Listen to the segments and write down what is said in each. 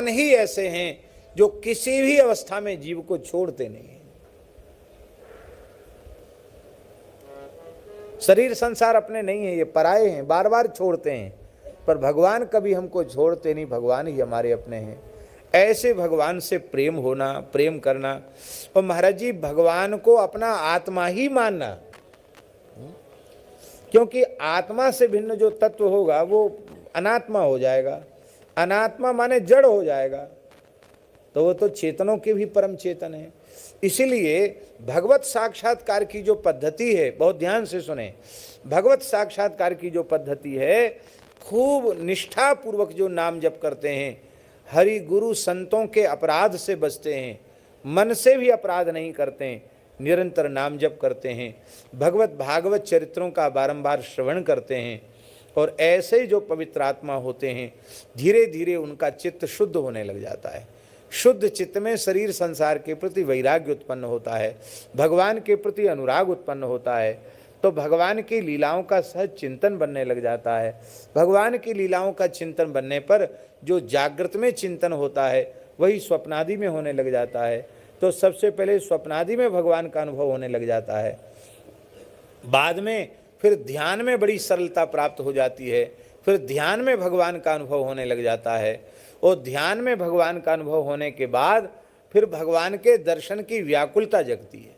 भगवान ही ऐसे हैं जो किसी भी अवस्था में जीव को छोड़ते नहीं हैं। शरीर संसार अपने नहीं है, ये पराये हैं, बार बार छोड़ते हैं, पर भगवान कभी हमको छोड़ते नहीं, भगवान ही हमारे अपने हैं। ऐसे भगवान से प्रेम होना, प्रेम करना। और महाराज जी, भगवान को अपना आत्मा ही मानना, क्योंकि आत्मा से भिन्न जो तत्व होगा वो अनात्मा हो जाएगा। अनात्मा माने जड़ हो जाएगा, तो वो तो चेतनों के भी परम चेतन है। इसीलिए भगवत साक्षात्कार की जो पद्धति है, बहुत ध्यान से सुने, भगवत साक्षात्कार की जो पद्धति है, खूब निष्ठा पूर्वक जो नाम जप करते हैं, हरि गुरु संतों के अपराध से बचते हैं, मन से भी अपराध नहीं करते हैं, निरंतर नाम जप करते हैं, भगवत भागवत चरित्रों का बारंबार श्रवण करते हैं, और ऐसे जो पवित्र आत्मा होते हैं, धीरे धीरे उनका चित्त शुद्ध होने लग जाता है। शुद्ध चित्त में शरीर संसार के प्रति वैराग्य उत्पन्न होता है, भगवान के प्रति अनुराग उत्पन्न होता है, तो भगवान की लीलाओं का सहज चिंतन बनने लग जाता है। भगवान की लीलाओं का चिंतन बनने पर जो जागृत में चिंतन होता है वही स्वप्नादि में होने लग जाता है। तो सबसे पहले स्वप्नादि में भगवान का अनुभव होने लग जाता है, बाद में फिर ध्यान में बड़ी सरलता प्राप्त हो जाती है, फिर ध्यान में भगवान का अनुभव होने लग जाता है, और ध्यान में भगवान का अनुभव होने के बाद फिर भगवान के दर्शन की व्याकुलता जगती है।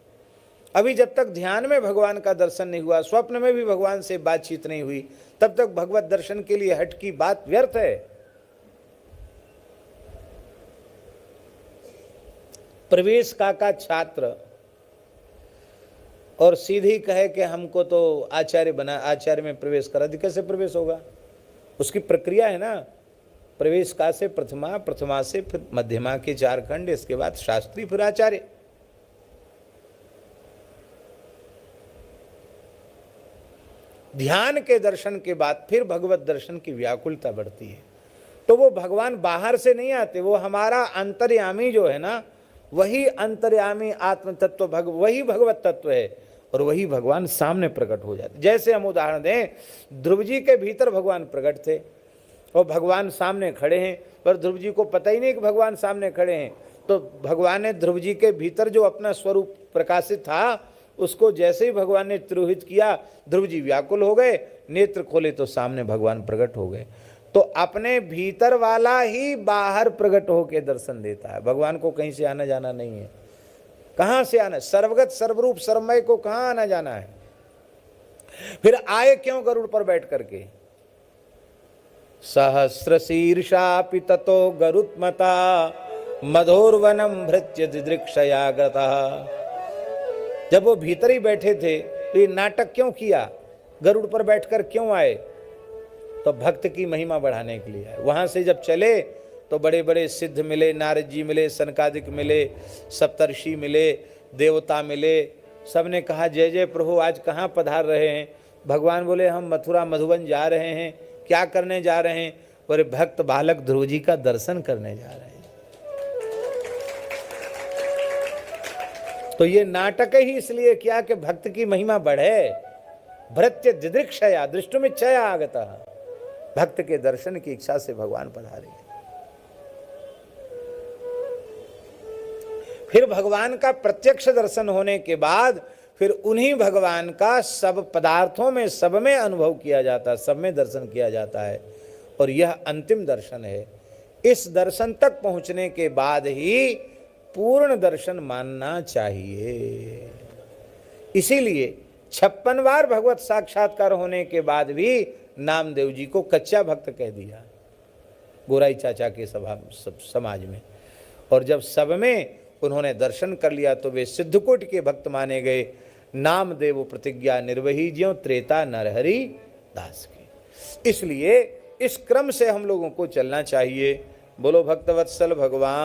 अभी जब तक ध्यान में भगवान का दर्शन नहीं हुआ, स्वप्न में भी भगवान से बातचीत नहीं हुई, तब तक भगवत दर्शन के लिए हट की बात व्यर्थ है। प्रवेश का छात्र और सीधी कहे कि हमको तो आचार्य बना, आचार्य में प्रवेश करा दी, कैसे प्रवेश होगा? उसकी प्रक्रिया है ना, प्रवेश का से प्रथमा, प्रथमा से फिर मध्यमा के 4 खंड, इसके बाद शास्त्री, फिर आचार्य। ध्यान के दर्शन के बाद फिर भगवत दर्शन की व्याकुलता बढ़ती है। तो वो भगवान बाहर से नहीं आते, वो हमारा अंतर्यामी जो है ना, वही अंतर्यामी आत्म तत्व वही भगवत तत्व है, और वही भगवान सामने प्रकट हो जाते। जैसे हम उदाहरण दें, ध्रुव जी के भीतर भगवान प्रकट थे और भगवान सामने खड़े हैं, पर ध्रुव जी को पता ही नहीं कि भगवान सामने खड़े हैं। तो भगवान ने ध्रुव जी के भीतर जो अपना स्वरूप प्रकाशित था, उसको जैसे ही भगवान ने तिरोहित किया, ध्रुव जी व्याकुल हो गए, नेत्र खोले तो सामने भगवान प्रकट हो गए। तो अपने भीतर वाला ही बाहर प्रकट होकर दर्शन देता है। भगवान को कहीं से आना जाना नहीं है। कहां से आना? सर्वगत सर्वरूप सर्वमय को कहां आना जाना है? फिर आए क्यों गरुड़ पर बैठ करके? सहस्र शीर्षापि ततो गरुत्मता मधोर्वनम भृत्य दिदृक्षयागता। जब वो भीतर ही बैठे थे तो ये नाटक क्यों किया? गरुड़ पर बैठकर क्यों आए? तो भक्त की महिमा बढ़ाने के लिए आए। वहां से जब चले तो बड़े बड़े सिद्ध मिले, नारद जी मिले, सनकादिक मिले, सप्तर्षि मिले, देवता मिले। सबने कहा जय जय प्रभु, आज कहाँ पधार रहे हैं? भगवान बोले हम मथुरा मधुबन जा रहे हैं। क्या करने जा रहे हैं? बोले भक्त बालक ध्रुव जी का दर्शन करने जा रहे हैं। तो ये नाटक ही इसलिए किया कि भक्त की महिमा बढ़े। भृत्य दिदृक्षया दृष्टुमिच्छया आगता। भक्त के दर्शन की इच्छा से भगवान पधारे। फिर भगवान का प्रत्यक्ष दर्शन होने के बाद फिर उन्हीं भगवान का सब पदार्थों में, सब में अनुभव किया जाता है, सब में दर्शन किया जाता है, और यह अंतिम दर्शन है। इस दर्शन तक पहुंचने के बाद ही पूर्ण दर्शन मानना चाहिए। इसीलिए 56 बार भगवत साक्षात्कार होने के बाद भी नामदेव जी को कच्चा भक्त कह दिया गोराई चाचा के समाज में। और जब सब में उन्होंने दर्शन कर लिया तो वे सिद्धकोटि के भक्त माने गए। नामदेव प्रतिज्ञा निर्वही ज्यों त्रेता नरहरि दास की। इसलिए इस क्रम से हम लोगों को चलना चाहिए। बोलो भक्तवत्सल भगवान।